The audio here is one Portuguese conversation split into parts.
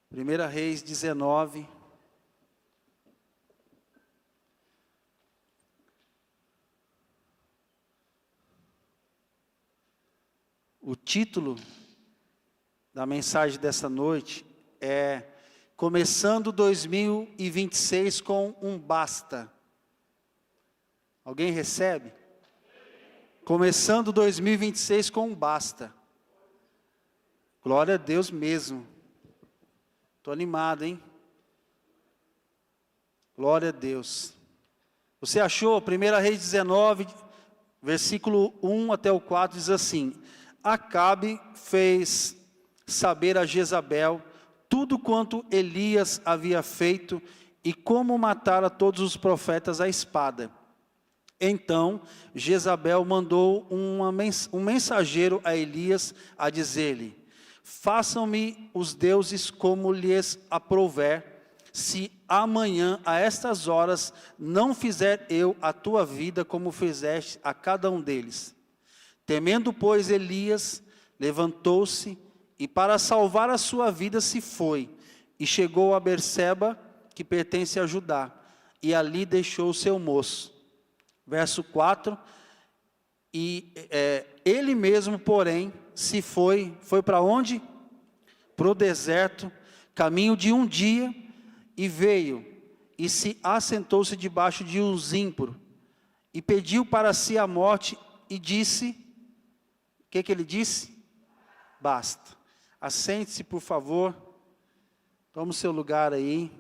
1 Reis 19. O título da mensagem dessa noite é Começando 2026 com um basta. Alguém recebe? Começando 2026 com um basta. Glória a Deus mesmo. Estou animado, hein? Glória a Deus. Você achou? 1 Reis 19, versículo 1 até o 4 diz assim: Acabe fez saber a Jezabel tudo quanto Elias havia feito e como matara todos os profetas à espada. Então Jezabel mandou um mensageiro a Elias a dizer-lhe: Façam-me os deuses como lhes aprouver, se amanhã a estas horas não fizer eu a tua vida como fizeste a cada um deles. Temendo, pois, Elias, levantou-se e para salvar a sua vida se foi, e chegou a Berseba, que pertence a Judá, e ali deixou o seu moço. Verso 4, ele mesmo, porém, se foi para onde? Para o deserto, caminho de um dia, e veio, e se assentou-se debaixo de um zimbro, e pediu para si a morte, e disse, o que ele disse? Basta. Assente-se, por favor. Tome o seu lugar aí.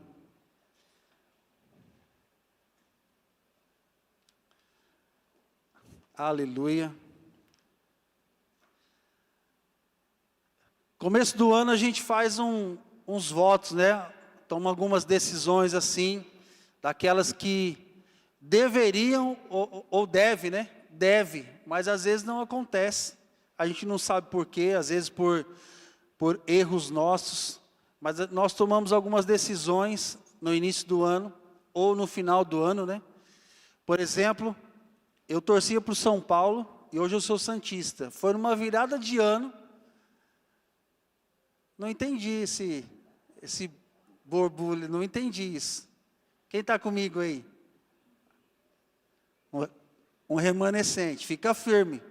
Aleluia. Começo do ano a gente faz uns votos, né? Toma algumas decisões assim, daquelas que deveriam ou deve, né? Deve, mas às vezes não acontece. A gente não sabe por quê, às vezes por erros nossos, mas nós tomamos algumas decisões no início do ano, ou no final do ano, né? Por exemplo, eu torcia para o São Paulo, e hoje eu sou santista. Foi numa virada de ano, não entendi esse borbulho, não entendi isso. Quem está comigo aí? Um remanescente, fica firme.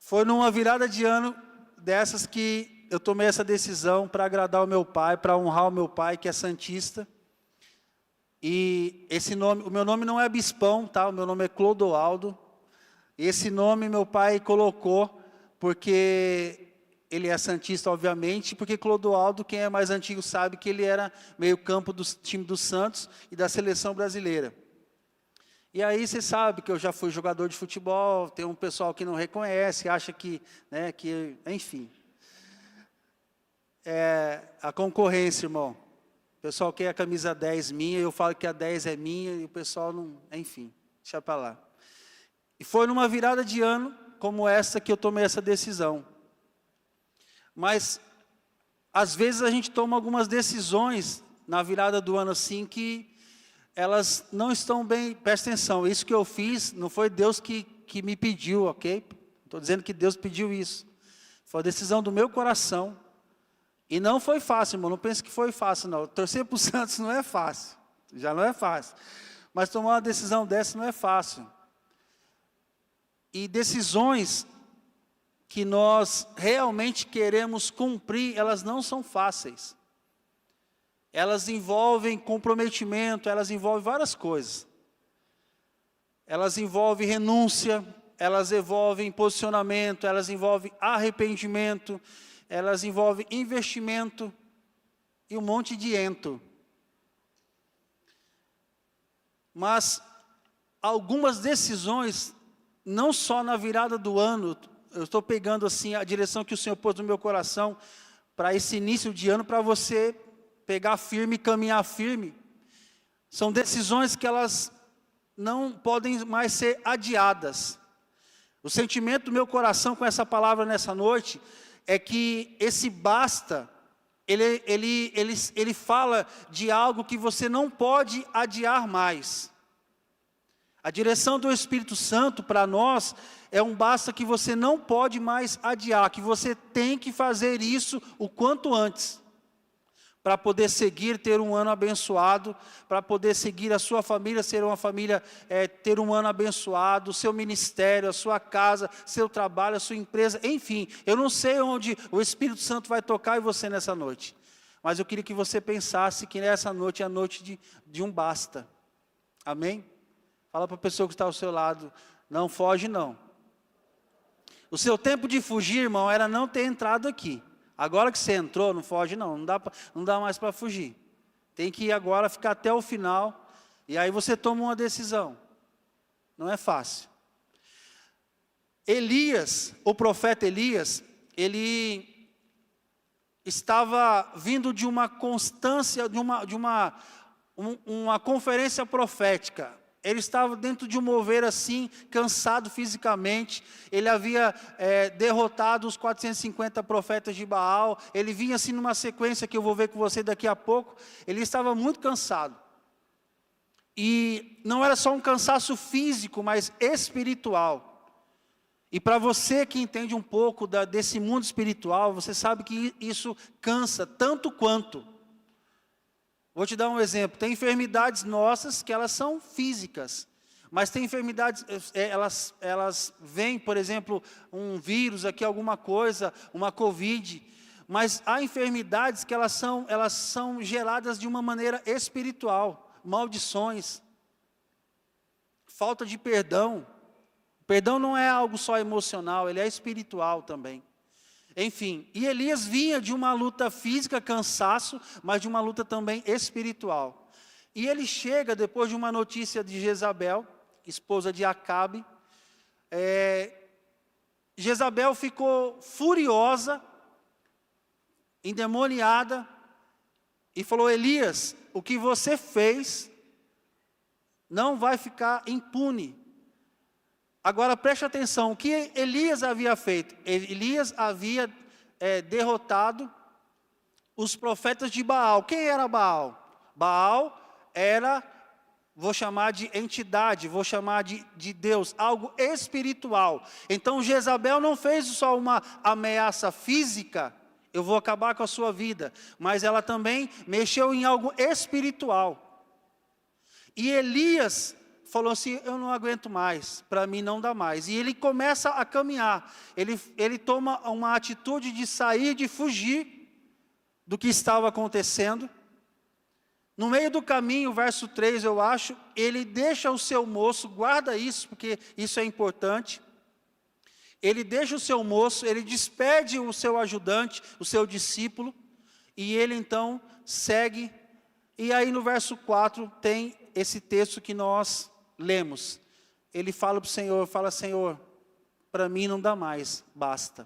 Foi numa virada de ano dessas que eu tomei essa decisão para agradar o meu pai, para honrar o meu pai, que é santista. E esse nome, o meu nome não é Bispão, tá? O meu nome é Clodoaldo. Esse nome meu pai colocou porque ele é santista, obviamente, porque Clodoaldo, quem é mais antigo sabe que ele era meio campo do time do Santos e da seleção brasileira. E aí você sabe que eu já fui jogador de futebol, tem um pessoal que não reconhece, acha que, né, que, enfim. A concorrência, irmão. O pessoal quer a camisa 10 minha, eu falo que a 10 é minha, e o pessoal não, enfim, deixa para lá. E foi numa virada de ano como essa que eu tomei essa decisão. Mas, às vezes a gente toma algumas decisões na virada do ano assim que elas não estão bem, presta atenção, isso que eu fiz não foi Deus que me pediu, ok? Estou dizendo que Deus pediu isso. Foi a decisão do meu coração. E não foi fácil, irmão, não pense que foi fácil, não. Torcer para o Santos não é fácil, já não é fácil. Mas tomar uma decisão dessa não é fácil. E decisões que nós realmente queremos cumprir, elas não são fáceis. Elas envolvem comprometimento, elas envolvem várias coisas. Elas envolvem renúncia, elas envolvem posicionamento, elas envolvem arrependimento, elas envolvem investimento e um monte de ento. Mas algumas decisões, não só na virada do ano, eu estou pegando assim a direção que o Senhor pôs no meu coração para esse início de ano, para você pegar firme e caminhar firme. São decisões que elas não podem mais ser adiadas. O sentimento do meu coração com essa palavra nessa noite é que esse basta, ele fala de algo que você não pode adiar mais. A direção do Espírito Santo para nós é um basta que você não pode mais adiar, que você tem que fazer isso o quanto antes, para poder seguir, ter um ano abençoado, para poder seguir a sua família, ser uma família, ter um ano abençoado, o seu ministério, a sua casa, seu trabalho, a sua empresa, enfim. Eu não sei onde o Espírito Santo vai tocar em você nessa noite, mas eu queria que você pensasse que nessa noite é a noite de um basta. Amém? Fala para a pessoa que está ao seu lado, não foge não. O seu tempo de fugir, irmão, era não ter entrado aqui. Agora que você entrou, não foge não, não dá mais para fugir. Tem que ir agora, ficar até o final, e aí você toma uma decisão. Não é fácil. Elias, o profeta Elias, ele estava vindo de uma constância, de uma conferência profética. Ele estava dentro de um mover assim, cansado fisicamente. Ele havia derrotado os 450 profetas de Baal. Ele vinha assim numa sequência que eu vou ver com você daqui a pouco. Ele estava muito cansado. E não era só um cansaço físico, mas espiritual. E para você que entende um pouco desse mundo espiritual, você sabe que isso cansa tanto quanto. Vou te dar um exemplo, tem enfermidades nossas que elas são físicas, mas tem enfermidades, elas vêm, por exemplo, um vírus aqui, alguma coisa, uma Covid, mas há enfermidades que elas são geradas de uma maneira espiritual, maldições, falta de perdão. Perdão não é algo só emocional, ele é espiritual também. Enfim, e Elias vinha de uma luta física, cansaço, mas de uma luta também espiritual. E ele chega depois de uma notícia de Jezabel, esposa de Acabe. Jezabel ficou furiosa, endemoniada, e falou: Elias, o que você fez não vai ficar impune. Agora preste atenção, o que Elias havia feito? Elias havia derrotado os profetas de Baal. Quem era Baal? Baal era, vou chamar de entidade, vou chamar de Deus, algo espiritual. Então Jezabel não fez só uma ameaça física, eu vou acabar com a sua vida, mas ela também mexeu em algo espiritual. E Elias falou assim: eu não aguento mais, para mim não dá mais. E ele começa a caminhar, ele toma uma atitude de sair, de fugir do que estava acontecendo. No meio do caminho, verso 3 eu acho, ele deixa o seu moço, guarda isso porque isso é importante. Ele deixa o seu moço, ele despede o seu ajudante, o seu discípulo, e ele então segue. E aí no verso 4 tem esse texto que nós lemos. Ele fala para o Senhor, fala: Senhor, para mim não dá mais, basta.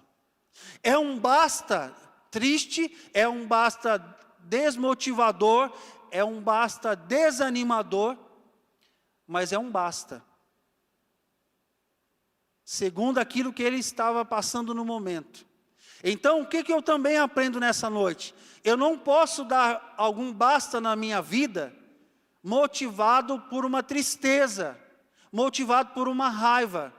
É um basta triste, é um basta desmotivador, é um basta desanimador, mas é um basta. Segundo aquilo que ele estava passando no momento. Então, o que eu também aprendo nessa noite? Eu não posso dar algum basta na minha vida motivado por uma tristeza, motivado por uma raiva.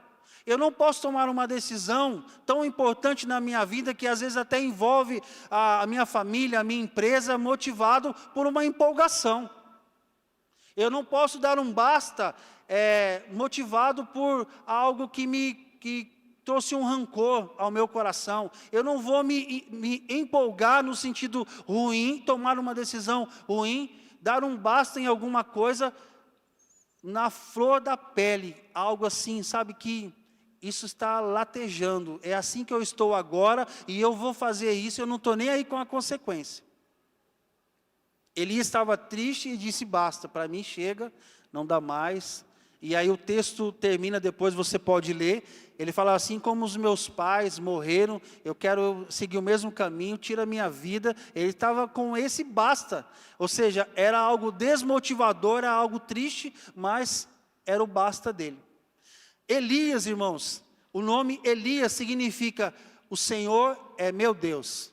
Eu não posso tomar uma decisão tão importante na minha vida, que às vezes até envolve a minha família, a minha empresa, motivado por uma empolgação. Eu não posso dar um basta motivado por algo que trouxe um rancor ao meu coração. Eu não vou me empolgar no sentido ruim, tomar uma decisão ruim, dar um basta em alguma coisa na flor da pele, algo assim, sabe, que isso está latejando, é assim que eu estou agora, e eu vou fazer isso, eu não estou nem aí com a consequência. Ele estava triste e disse: basta, para mim chega, não dá mais. E aí o texto termina, depois você pode ler, ele fala: assim como os meus pais morreram, eu quero seguir o mesmo caminho, tira a minha vida. Ele estava com esse basta, ou seja, era algo desmotivador, era algo triste, mas era o basta dele. Elias, irmãos, o nome Elias significa: o Senhor é meu Deus.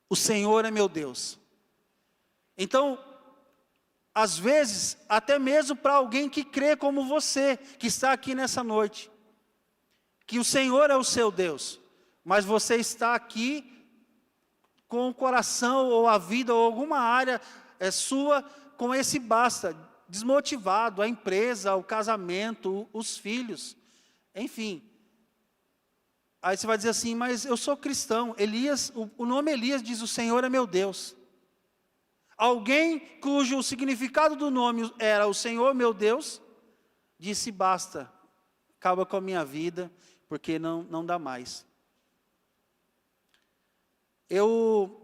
O Senhor é meu Deus. Então, às vezes, até mesmo para alguém que crê como você, que está aqui nessa noite, que o Senhor é o seu Deus, mas você está aqui com o coração, ou a vida, ou alguma área sua, com esse basta, desmotivado, a empresa, o casamento, os filhos, enfim. Aí você vai dizer assim, mas eu sou cristão. Elias, o nome Elias diz, o Senhor é meu Deus. Alguém cujo significado do nome era o Senhor meu Deus, disse basta, acaba com a minha vida, porque não dá mais. Eu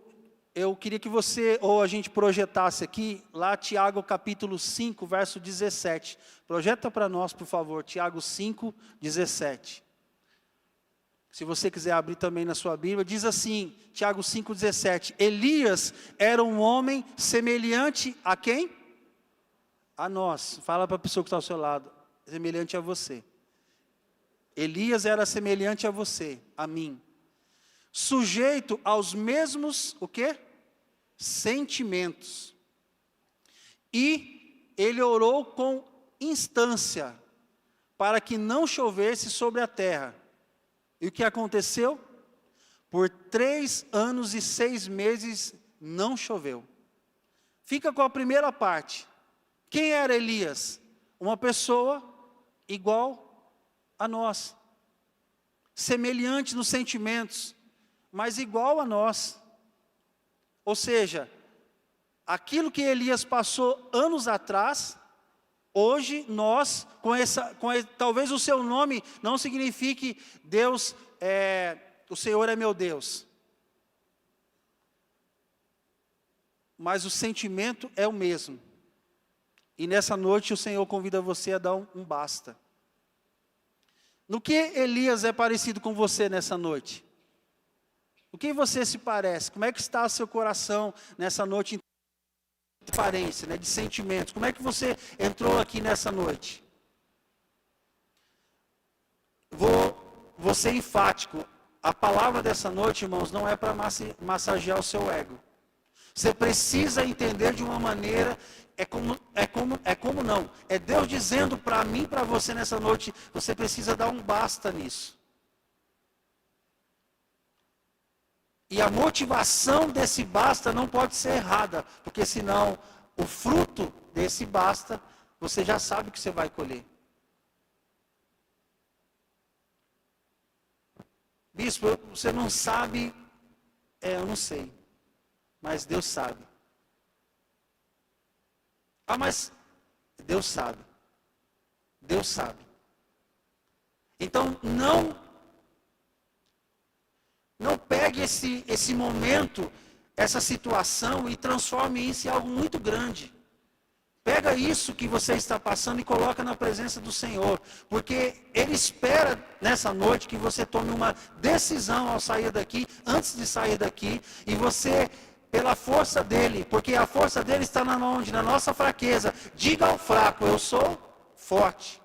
queria que você, ou a gente projetasse aqui, lá Tiago capítulo 5, verso 17. Projeta para nós, por favor, Tiago 5, 17. Se você quiser abrir também na sua Bíblia, diz assim, Tiago 5, 17. Elias era um homem semelhante a quem? A nós. Fala para a pessoa que está ao seu lado, semelhante a você. Elias era semelhante a você, a mim. Sujeito aos mesmos, o quê? Sentimentos. E ele orou com instância, para que não chovesse sobre a terra. E o que aconteceu? Por 3 anos e 6 meses não choveu. Fica com a primeira parte. Quem era Elias? Uma pessoa igual a nós. Semelhante nos sentimentos, mas igual a nós. Ou seja, aquilo que Elias passou anos atrás, hoje nós, talvez o seu nome não signifique Deus, o Senhor é meu Deus. Mas o sentimento é o mesmo. E nessa noite o Senhor convida você a dar um basta. No que Elias é parecido com você nessa noite? O que você se parece? Como é que está o seu coração nessa noite de aparência, né, de sentimentos? Como é que você entrou aqui nessa noite? Vou ser enfático. A palavra dessa noite, irmãos, não é para massagear o seu ego. Você precisa entender de uma maneira, é Deus dizendo para mim, para você nessa noite, você precisa dar um basta nisso. E a motivação desse basta não pode ser errada, porque senão o fruto desse basta, você já sabe que você vai colher. Bispo, você não sabe, eu não sei, mas Deus sabe. Ah, mas Deus sabe. Deus sabe. Então não pegue esse momento, essa situação e transforme isso em algo muito grande. Pega isso que você está passando e coloca na presença do Senhor, porque Ele espera nessa noite que você tome uma decisão ao sair daqui, antes de sair daqui, e você, pela força dEle, porque a força dEle está onde? Na nossa fraqueza. Diga ao fraco, eu sou forte.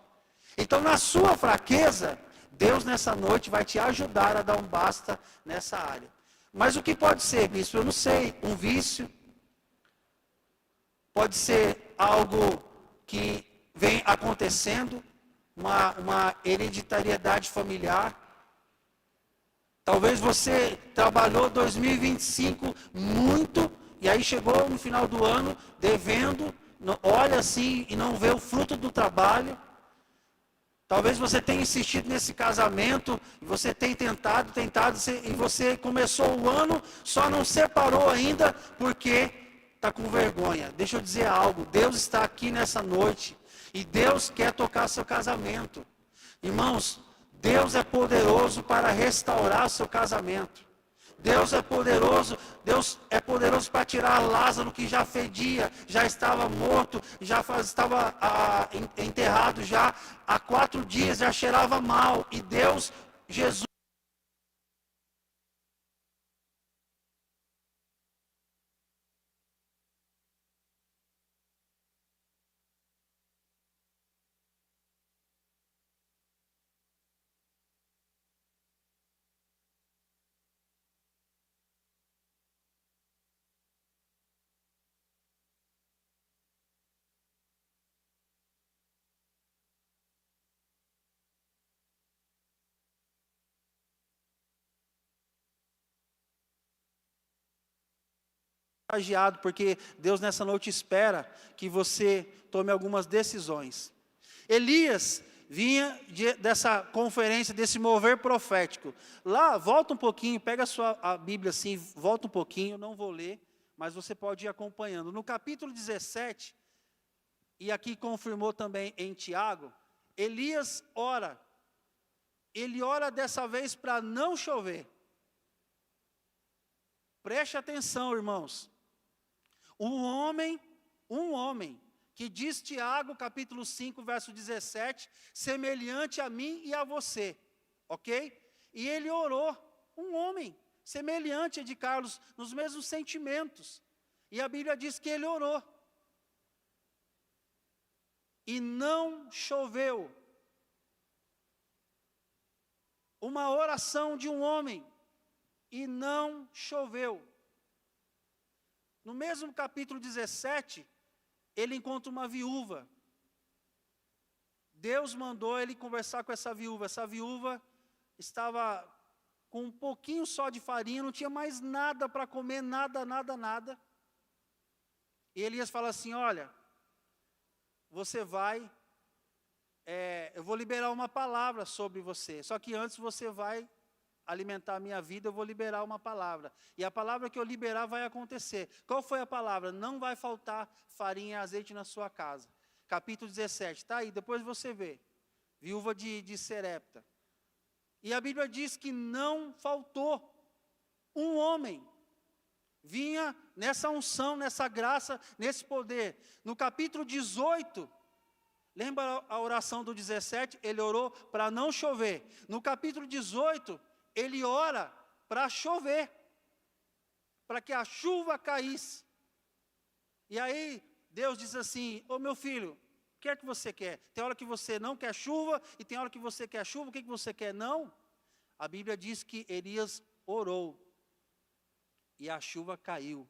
Então na sua fraqueza, Deus nessa noite vai te ajudar a dar um basta nessa área. Mas o que pode ser, bispo? Eu não sei, um vício. Pode ser algo que vem acontecendo, uma hereditariedade familiar. Talvez você trabalhou 2025 muito, e aí chegou no final do ano devendo, olha assim e não vê o fruto do trabalho. Talvez você tenha insistido nesse casamento, e você tenha tentado, e você começou o ano, só não separou ainda, porque está com vergonha. Deixa eu dizer algo, Deus está aqui nessa noite, e Deus quer tocar seu casamento. Irmãos, Deus é poderoso para restaurar seu casamento. Deus é poderoso para tirar Lázaro que já fedia, já estava morto, já estava enterrado já há 4 dias, já cheirava mal. E Deus, Jesus, contagiado, porque Deus nessa noite espera que você tome algumas decisões. Elias vinha dessa conferência, desse mover profético. Lá, volta um pouquinho, pega a Bíblia assim, volta um pouquinho, não vou ler, mas você pode ir acompanhando. No capítulo 17, e aqui confirmou também em Tiago, Elias ora. Ele ora dessa vez para não chover. Preste atenção, irmãos. Um homem, que diz Tiago, capítulo 5, verso 17, semelhante a mim e a você, ok? E ele orou, um homem, semelhante a de Carlos, nos mesmos sentimentos. E a Bíblia diz que ele orou. E não choveu. Uma oração de um homem, e não choveu. No mesmo capítulo 17, ele encontra uma viúva. Deus mandou ele conversar com essa viúva. Essa viúva estava com um pouquinho só de farinha, não tinha mais nada para comer, nada. E Elias fala assim, olha, você vai, eu vou liberar uma palavra sobre você, só que antes você vai alimentar a minha vida, eu vou liberar uma palavra. E a palavra que eu liberar vai acontecer. Qual foi a palavra? Não vai faltar farinha e azeite na sua casa. Capítulo 17, está aí, depois você vê. Viúva de Serepta. E a Bíblia diz que não faltou um homem. Vinha nessa unção, nessa graça, nesse poder. No capítulo 18, lembra a oração do 17? Ele orou para não chover. No capítulo 18, ele ora para chover, para que a chuva caísse. E aí Deus diz assim, ô meu filho, o que é que você quer? Tem hora que você não quer chuva, e tem hora que você quer chuva, o que você quer? Não. A Bíblia diz que Elias orou, e a chuva caiu.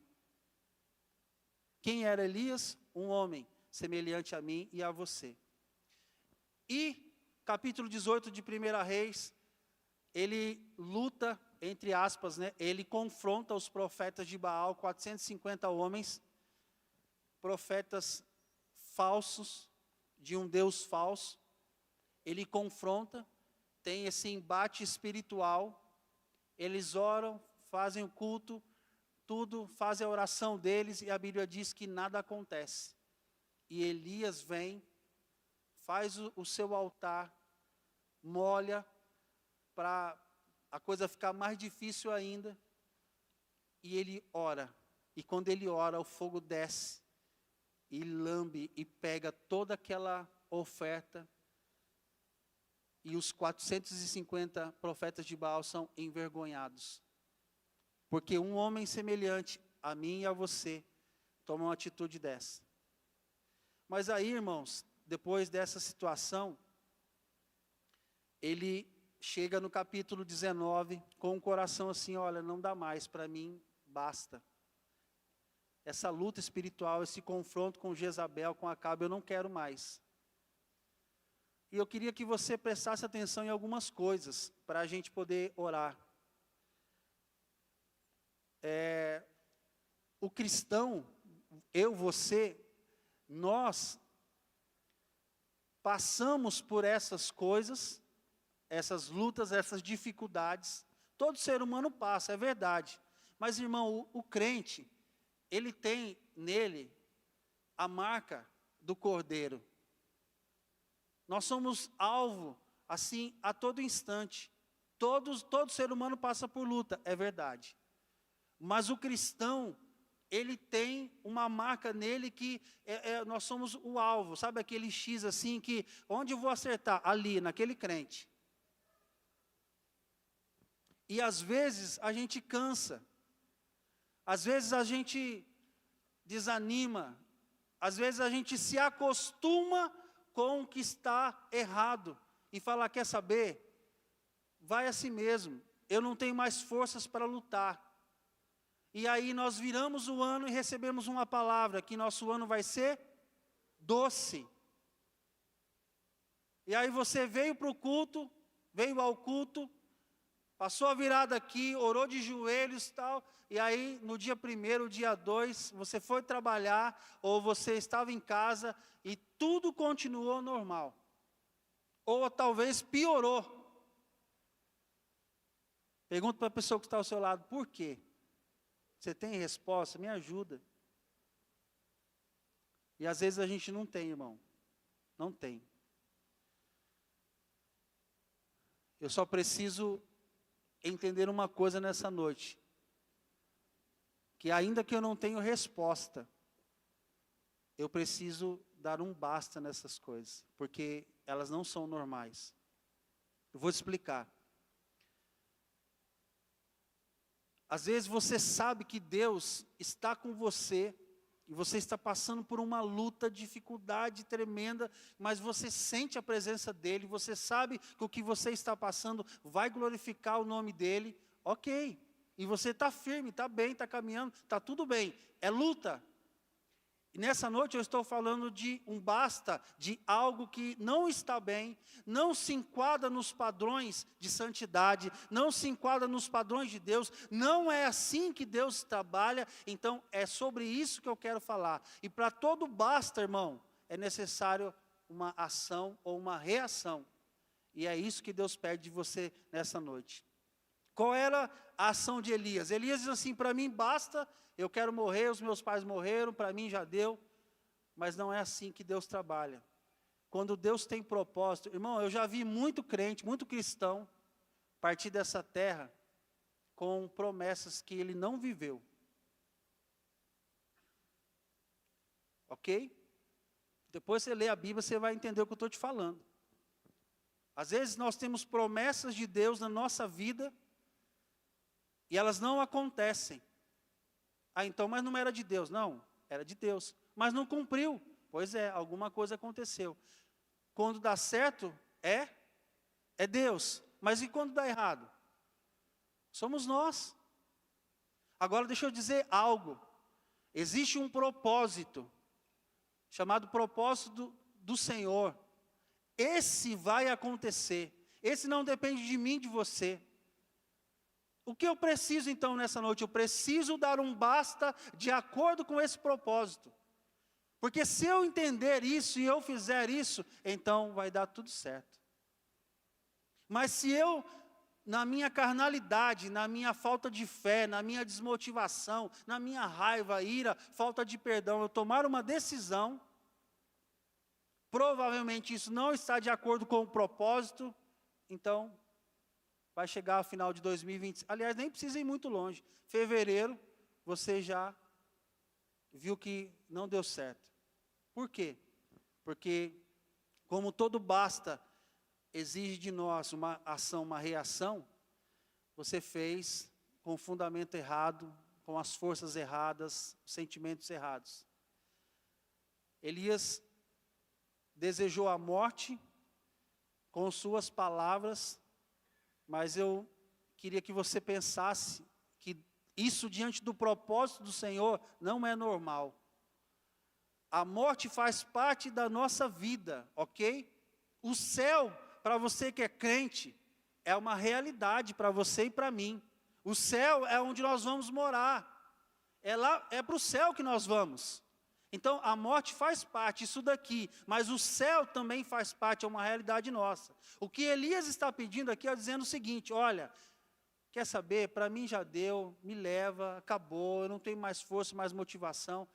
Quem era Elias? Um homem, semelhante a mim e a você. E, capítulo 18 de 1 Reis, ele luta, entre aspas, né? Ele confronta os profetas de Baal, 450 homens, profetas falsos, de um Deus falso. Ele confronta, tem esse embate espiritual, eles oram, fazem o culto, tudo, fazem a oração deles, e a Bíblia diz que nada acontece. E Elias vem, faz o seu altar, molha, para a coisa ficar mais difícil ainda, e ele ora, e quando ele ora, o fogo desce, e lambe, e pega toda aquela oferta, e os 450 profetas de Baal são envergonhados, porque um homem semelhante a mim e a você, toma uma atitude dessa. Mas aí, irmãos, depois dessa situação, ele chega no capítulo 19, com o coração assim, olha, não dá mais, para mim, basta. Essa luta espiritual, esse confronto com Jezabel, com Acabe, eu não quero mais. E eu queria que você prestasse atenção em algumas coisas, para a gente poder orar. O cristão, eu, você, nós passamos por essas coisas, essas lutas, essas dificuldades. Todo ser humano passa, é verdade. Mas, irmão, o crente, ele tem nele a marca do Cordeiro. Nós somos alvo, assim, a todo instante. Todo ser humano passa por luta, é verdade. Mas o cristão, ele tem uma marca nele que nós somos o alvo. Sabe aquele X assim, que onde eu vou acertar? Ali, naquele crente. E às vezes a gente cansa, às vezes a gente desanima, às vezes a gente se acostuma com o que está errado e fala, quer saber? Vai assim mesmo, eu não tenho mais forças para lutar. E aí nós viramos o ano e recebemos uma palavra, que nosso ano vai ser doce. E aí você veio para o culto, veio ao culto, Passou a virada aqui, orou de joelhos e tal, e aí no dia 1º, dia 2, você foi trabalhar, ou você estava em casa, e tudo continuou normal. Ou talvez piorou. Pergunta para a pessoa que está ao seu lado, por quê? Você tem resposta? Me ajuda. E às vezes a gente não tem, irmão. Não tem. Eu só preciso entender uma coisa nessa noite. Que ainda que eu não tenha resposta, eu preciso dar um basta nessas coisas. Porque elas não são normais. Eu vou te explicar. Às vezes você sabe que Deus está com você, e você está passando por uma luta, dificuldade tremenda, mas você sente a presença dEle, você sabe que o que você está passando vai glorificar o nome dEle, ok. E você está firme, está bem, está caminhando, está tudo bem, é luta. E nessa noite eu estou falando de um basta, de algo que não está bem, não se enquadra nos padrões de santidade, não se enquadra nos padrões de Deus, não é assim que Deus trabalha, então é sobre isso que eu quero falar. E para todo basta, irmão, é necessário uma ação ou uma reação. E é isso que Deus pede de você nessa noite. Qual era a ação de Elias? Elias diz assim, para mim basta, eu quero morrer, os meus pais morreram, para mim já deu. Mas não é assim que Deus trabalha. Quando Deus tem propósito, irmão, eu já vi muito crente, muito cristão, partir dessa terra com promessas que ele não viveu. Ok? Depois você lê a Bíblia, você vai entender o que eu estou te falando. Às vezes nós temos promessas de Deus na nossa vida, e elas não acontecem. Ah, então, mas não era de Deus. Não, era de Deus. Mas não cumpriu. Pois é, alguma coisa aconteceu. Quando dá certo, é Deus. Mas e quando dá errado? Somos nós. Agora deixa eu dizer algo. Existe um propósito, chamado propósito do Senhor. Esse vai acontecer. Esse não depende de mim, de você. O que eu preciso então nessa noite? Eu preciso dar um basta de acordo com esse propósito. Porque se eu entender isso e eu fizer isso, então vai dar tudo certo. Mas se eu, na minha carnalidade, na minha falta de fé, na minha desmotivação, na minha raiva, ira, falta de perdão, eu tomar uma decisão, provavelmente isso não está de acordo com o propósito, então vai chegar ao final de 2020. Aliás, nem precisa ir muito longe. Fevereiro, você já viu que não deu certo. Por quê? Porque, como todo basta exige de nós uma ação, uma reação, você fez com o fundamento errado, com as forças erradas, sentimentos errados. Elias desejou a morte com suas palavras, mas eu queria que você pensasse que isso diante do propósito do Senhor não é normal. A morte faz parte da nossa vida, ok? O céu, para você que é crente, é uma realidade para você e para mim. O céu é onde nós vamos morar. É para o céu que nós vamos. Então, a morte faz parte, isso daqui, mas o céu também faz parte, é uma realidade nossa. O que Elias está pedindo aqui é dizendo o seguinte, olha, quer saber, para mim já deu, me leva, acabou, eu não tenho mais força, mais motivação.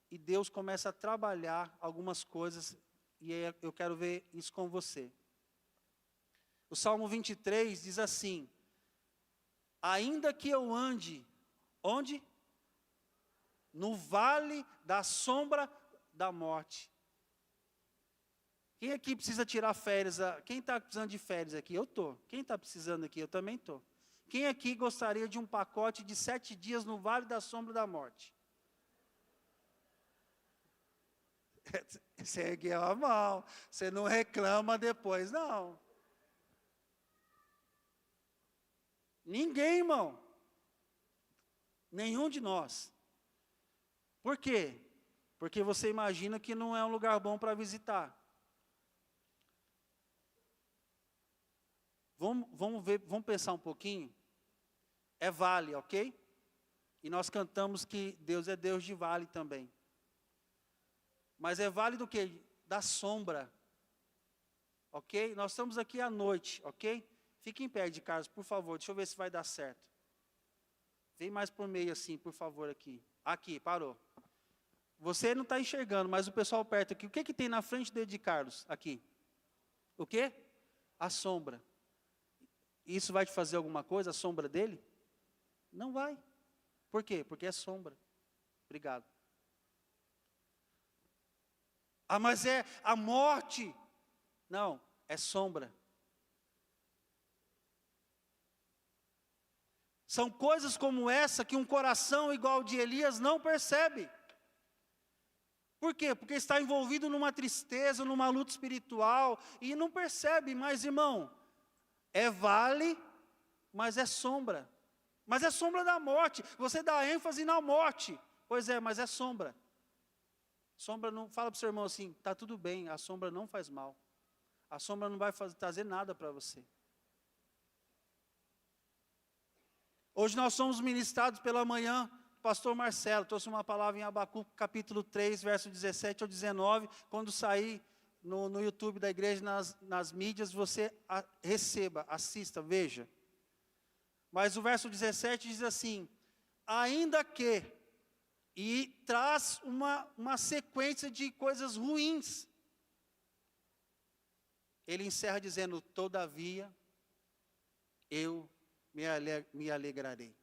E Deus começa a trabalhar algumas coisas, e eu quero ver isso com você. O Salmo 23 diz assim, ainda que eu ande, onde? No vale da sombra da morte. Quem aqui precisa tirar férias? Quem está precisando de férias aqui? Eu estou. Quem está precisando aqui? Eu também estou. Quem aqui gostaria de um pacote de 7 dias no vale da sombra da morte? Você ergueu a mão. Você não reclama depois, não. Ninguém, irmão. Nenhum de nós. Por quê? Porque você imagina que não é um lugar bom para visitar. vamos pensar um pouquinho. É vale, ok? E nós cantamos que Deus é Deus de vale também. Mas é vale do quê? Da sombra. Ok? Nós estamos aqui à noite, ok? Fique em pé de Carlos, por favor. Deixa eu ver se vai dar certo. Vem mais por meio assim, por favor, aqui. Aqui, parou. Você não está enxergando, mas o pessoal perto aqui. O que tem na frente dele de Carlos? Aqui. O quê? A sombra. Isso vai te fazer alguma coisa, a sombra dele? Não vai. Por quê? Porque é sombra. Obrigado. Ah, mas é a morte. Não, é sombra. São coisas como essa que um coração igual ao de Elias não percebe. Por quê? Porque está envolvido numa tristeza, numa luta espiritual e não percebe. Mas, irmão, é vale, mas é sombra. Mas é sombra da morte. Você dá ênfase na morte. Pois é, mas é sombra. Sombra não, fala para o seu irmão assim, está tudo bem, a sombra não faz mal. A sombra não vai trazer nada para você. Hoje nós somos ministrados pela manhã, o pastor Marcelo trouxe uma palavra em Abacuque, capítulo 3, verso 17 ao 19, quando sair no YouTube da igreja, nas mídias, você receba, assista, veja. Mas o verso 17 diz assim, ainda que, e traz uma sequência de coisas ruins. Ele encerra dizendo, todavia, eu me alegrarei.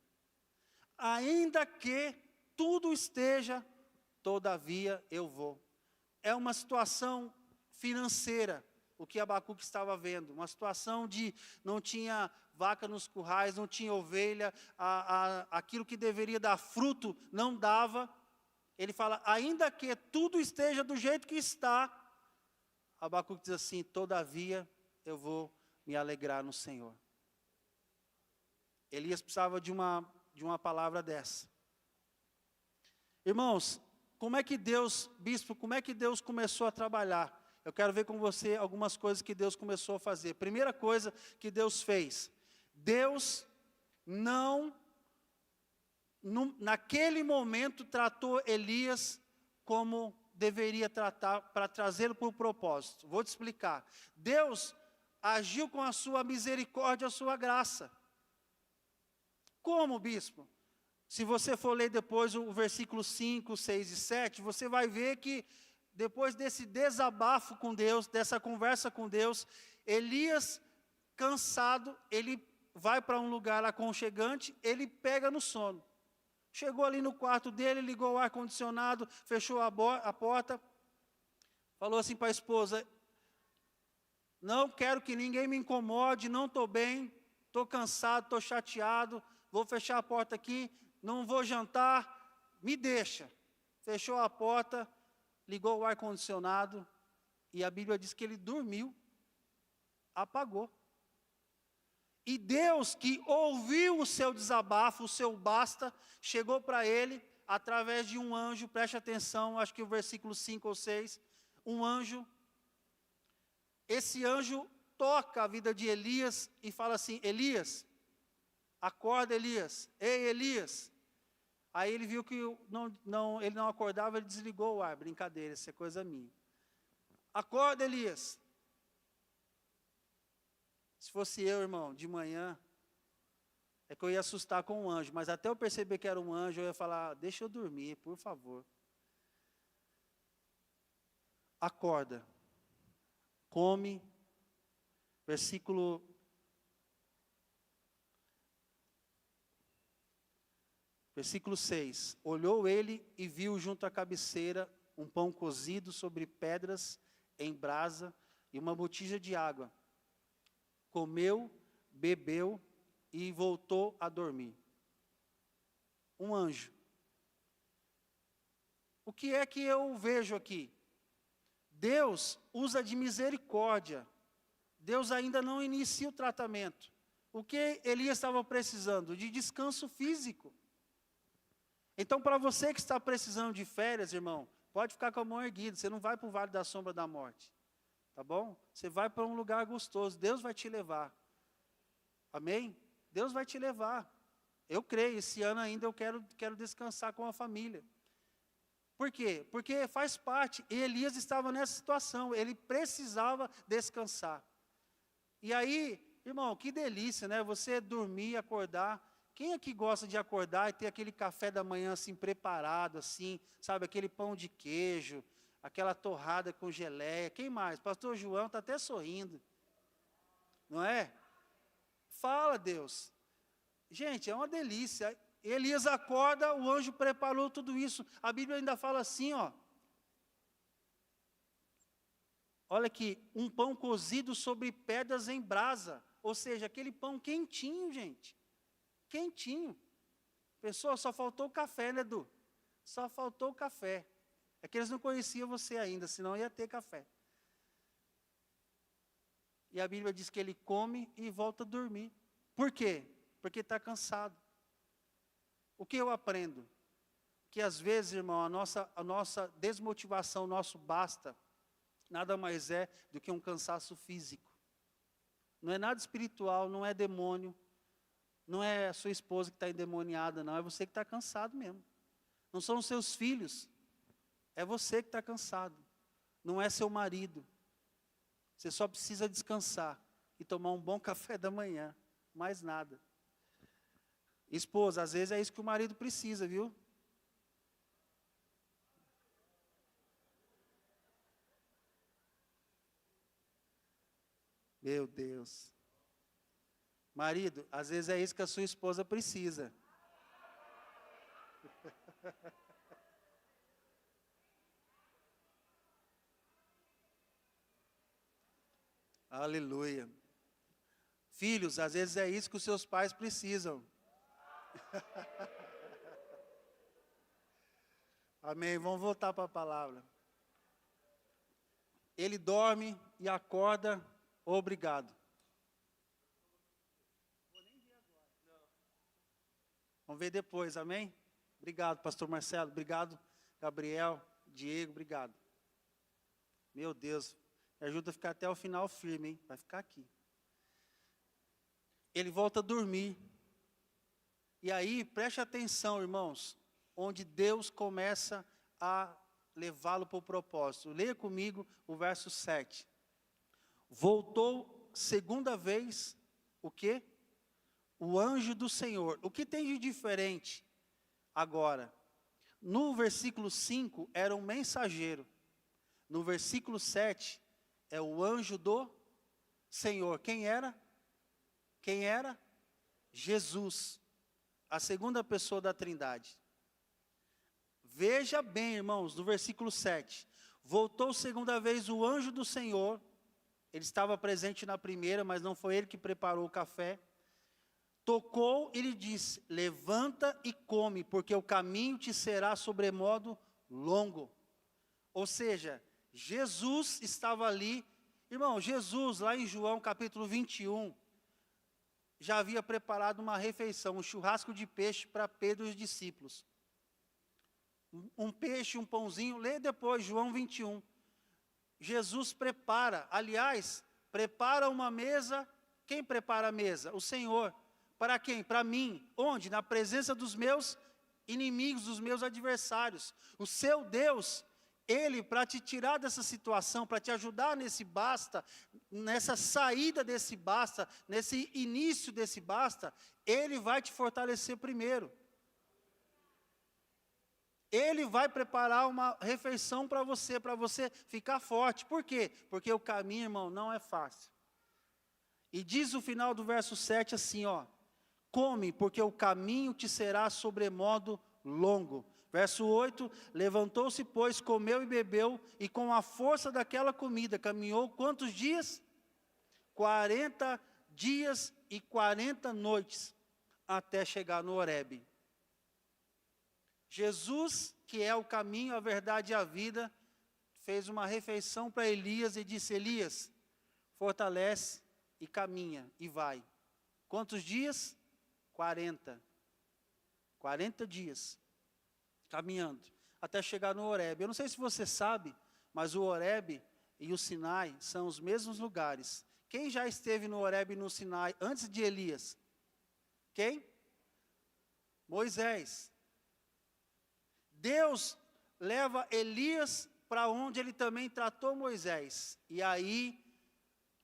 Ainda que tudo esteja, todavia eu vou. É uma situação financeira, o que Abacuque estava vendo. Uma situação de não tinha vaca nos currais, não tinha ovelha, aquilo que deveria dar fruto não dava. Ele fala, ainda que tudo esteja do jeito que está, Abacuque diz assim, todavia eu vou me alegrar no Senhor. Elias precisava de uma palavra dessa. Irmãos, como é que Deus, bispo, como é que Deus começou a trabalhar? Eu quero ver com você algumas coisas que Deus começou a fazer. Primeira coisa que Deus fez. Deus naquele momento tratou Elias como deveria tratar para trazê-lo para o propósito. Vou te explicar. Deus agiu com a sua misericórdia, a sua graça. Como, bispo? Se você for ler depois o versículo 5, 6 e 7, você vai ver que depois desse desabafo com Deus, dessa conversa com Deus, Elias, cansado, ele vai para um lugar aconchegante, ele pega no sono. Chegou ali no quarto dele, ligou o ar-condicionado, fechou a porta, falou assim para a esposa, não quero que ninguém me incomode, não estou bem, estou cansado, estou chateado, vou fechar a porta aqui, não vou jantar, me deixa. Fechou a porta, ligou o ar-condicionado, e a Bíblia diz que ele dormiu, apagou. E Deus, que ouviu o seu desabafo, o seu basta, chegou para ele, através de um anjo, preste atenção, acho que o versículo 5 ou 6, um anjo, esse anjo toca a vida de Elias e fala assim, Elias, acorda Elias, ei Elias. Aí ele viu que ele não acordava, ele desligou o ar, brincadeira, isso é coisa minha. Acorda Elias. Se fosse eu, irmão, de manhã, é que eu ia assustar com um anjo, mas até eu perceber que era um anjo, eu ia falar, deixa eu dormir, por favor. Acorda, come, versículo 6, olhou ele e viu junto à cabeceira um pão cozido sobre pedras em brasa e uma botija de água. Comeu, bebeu e voltou a dormir. Um anjo. O que é que eu vejo aqui? Deus usa de misericórdia. Deus ainda não inicia o tratamento. O que Elias estava precisando? De descanso físico. Então, para você que está precisando de férias, irmão, pode ficar com a mão erguida. Você não vai para o vale da sombra da morte. Tá bom? Você vai para um lugar gostoso. Deus vai te levar. Amém? Deus vai te levar. Eu creio, esse ano ainda eu quero descansar com a família. Por quê? Porque faz parte. E Elias estava nessa situação, ele precisava descansar. E aí, irmão, que delícia, né? Você dormir, acordar. Quem aqui gosta de acordar e ter aquele café da manhã assim preparado, assim, sabe, aquele pão de queijo, aquela torrada com geleia? Quem mais? Pastor João está até sorrindo. Não é? Fala, Deus. Gente, é uma delícia. Elias acorda, o anjo preparou tudo isso. A Bíblia ainda fala assim, ó. Olha aqui, um pão cozido sobre pedras em brasa. Ou seja, aquele pão quentinho, gente. Quentinho. Pessoal, só faltou o café, né, Edu? Só faltou o café. É que eles não conheciam você ainda, senão ia ter café. E a Bíblia diz que ele come e volta a dormir. Por quê? Porque está cansado. O que eu aprendo? Que às vezes, irmão, a nossa desmotivação, o nosso basta, nada mais é do que um cansaço físico. Não é nada espiritual, não é demônio, não é a sua esposa que está endemoniada, não, é você que está cansado mesmo. Não são os seus filhos, é você que está cansado, não é seu marido. Você só precisa descansar e tomar um bom café da manhã, mais nada. Esposa, às vezes é isso que o marido precisa, viu? Meu Deus. Marido, às vezes é isso que a sua esposa precisa. Aleluia. Filhos, às vezes é isso que os seus pais precisam. Amém. Vamos voltar para a palavra. Ele dorme e acorda, obrigado. Vamos ver depois, amém? Obrigado, pastor Marcelo. Obrigado, Gabriel, Diego, obrigado. Meu Deus, me ajuda a ficar até o final firme, hein? Vai ficar aqui. Ele volta a dormir. E aí, preste atenção, irmãos, onde Deus começa a levá-lo para o propósito. Leia comigo o verso 7. Voltou segunda vez, o quê? O anjo do Senhor. O que tem de diferente agora? No versículo 5 era um mensageiro. No versículo 7 é o anjo do Senhor. Quem era? Quem era? Jesus, a segunda pessoa da Trindade. Veja bem, irmãos, no versículo 7. Voltou segunda vez o anjo do Senhor. Ele estava presente na primeira, mas não foi ele que preparou o café. Tocou e lhe disse: levanta e come, porque o caminho te será sobremodo longo. Ou seja, Jesus estava ali. Irmão, Jesus, lá em João capítulo 21, já havia preparado uma refeição, um churrasco de peixe para Pedro e os discípulos. Um peixe, um pãozinho, lê depois, João 21. Jesus prepara, aliás, prepara uma mesa. Quem prepara a mesa? O Senhor. Para quem? Para mim. Onde? Na presença dos meus inimigos, dos meus adversários. O seu Deus, Ele, para te tirar dessa situação, para te ajudar nesse basta, nessa saída desse basta, nesse início desse basta, Ele vai te fortalecer primeiro. Ele vai preparar uma refeição para você ficar forte. Por quê? Porque o caminho, irmão, não é fácil. E diz o final do verso 7 assim, ó: come, porque o caminho te será sobremodo longo. Verso 8, levantou-se, pois, comeu e bebeu, e com a força daquela comida caminhou quantos dias? 40 dias e 40 noites, até chegar no Horebe. Jesus, que é o caminho, a verdade e a vida, fez uma refeição para Elias e disse: Elias, fortalece e caminha e vai. Quantos dias? 40. 40 dias, caminhando, até chegar no Horebe. Eu não sei se você sabe, mas o Horebe e o Sinai são os mesmos lugares Quem já esteve no Horebe e no Sinai antes de Elias? Quem? Moisés. Deus leva Elias para onde ele também tratou Moisés. E aí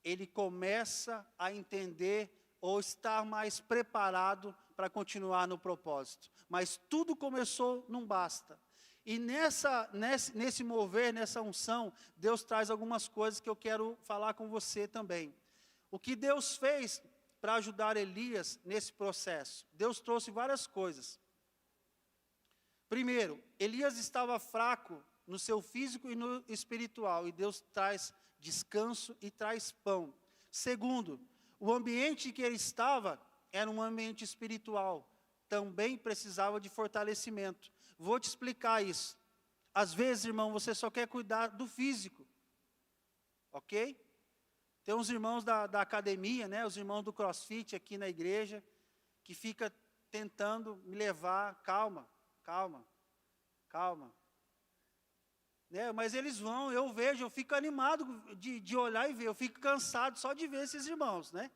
ele começa a entender ou estar mais preparado para continuar no propósito. Mas tudo começou, não basta. E nesse mover, nessa unção, Deus traz algumas coisas que eu quero falar com você também. O que Deus fez para ajudar Elias nesse processo? Deus trouxe várias coisas. Primeiro, Elias estava fraco no seu físico e no espiritual, e Deus traz descanso e traz pão. Segundo, o ambiente que ele estava era um ambiente espiritual, também precisava de fortalecimento. Vou te explicar isso. Às vezes, irmão, você só quer cuidar do físico, ok? Tem uns irmãos da academia, né, os irmãos do CrossFit aqui na igreja, que fica tentando me levar, calma, né, mas eles vão, eu vejo, eu fico animado de olhar e ver, eu fico cansado só de ver esses irmãos, né?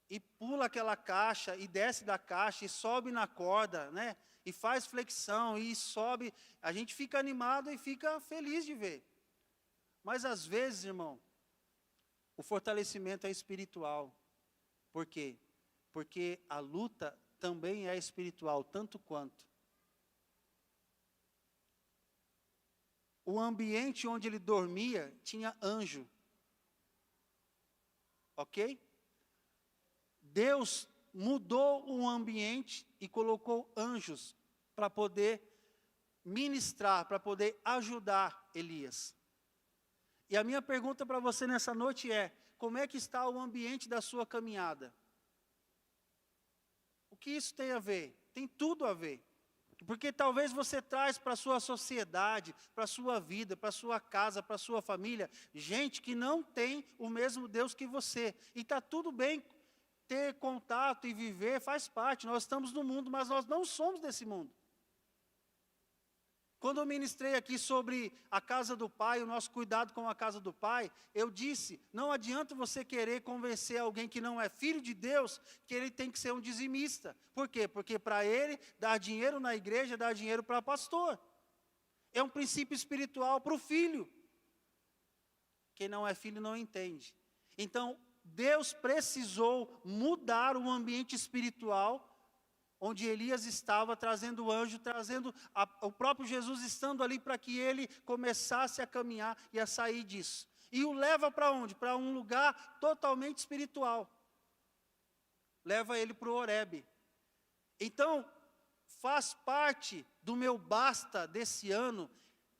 E pula aquela caixa, e desce da caixa, e sobe na corda, né? E faz flexão, e sobe, a gente fica animado e fica feliz de ver. Mas às vezes, irmão, o fortalecimento é espiritual. Por quê? Porque a luta também é espiritual, tanto quanto. O ambiente onde ele dormia tinha anjo. Ok? Deus mudou o ambiente e colocou anjos para poder ministrar, para poder ajudar Elias. E a minha pergunta para você nessa noite é: como é que está o ambiente da sua caminhada? O que isso tem a ver? Tem tudo a ver. Porque talvez você traz para a sua sociedade, para a sua vida, para a sua casa, para a sua família, gente que não tem o mesmo Deus que você. E está tudo bem ter contato e viver, faz parte. Nós estamos no mundo, mas nós não somos desse mundo. Quando eu ministrei aqui sobre a casa do Pai, o nosso cuidado com a casa do Pai, eu disse, não adianta você querer convencer alguém que não é filho de Deus, que ele tem que ser um dizimista. Por quê? Porque para ele, dar dinheiro na igreja, dar dinheiro para pastor. É um princípio espiritual para o filho. Quem não é filho não entende. Então, Deus precisou mudar o ambiente espiritual onde Elias estava, trazendo o anjo, trazendo o próprio Jesus estando ali para que ele começasse a caminhar e a sair disso. E o leva para onde? Para um lugar totalmente espiritual. Leva ele para o Horebe. Então, faz parte do meu basta desse ano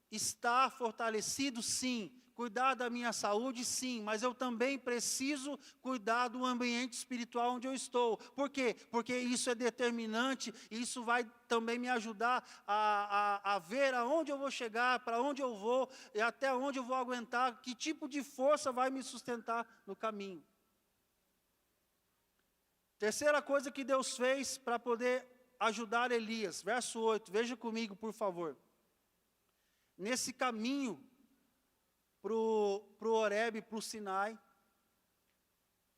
estar fortalecido, sim. Cuidar da minha saúde, sim, mas eu também preciso cuidar do ambiente espiritual onde eu estou. Por quê? Porque isso é determinante, e isso vai também me ajudar a ver aonde eu vou chegar, para onde eu vou, e até onde eu vou aguentar, que tipo de força vai me sustentar no caminho. Terceira coisa que Deus fez para poder ajudar Elias, verso 8, veja comigo, por favor. Nesse caminho, para o Horebe, para o Sinai,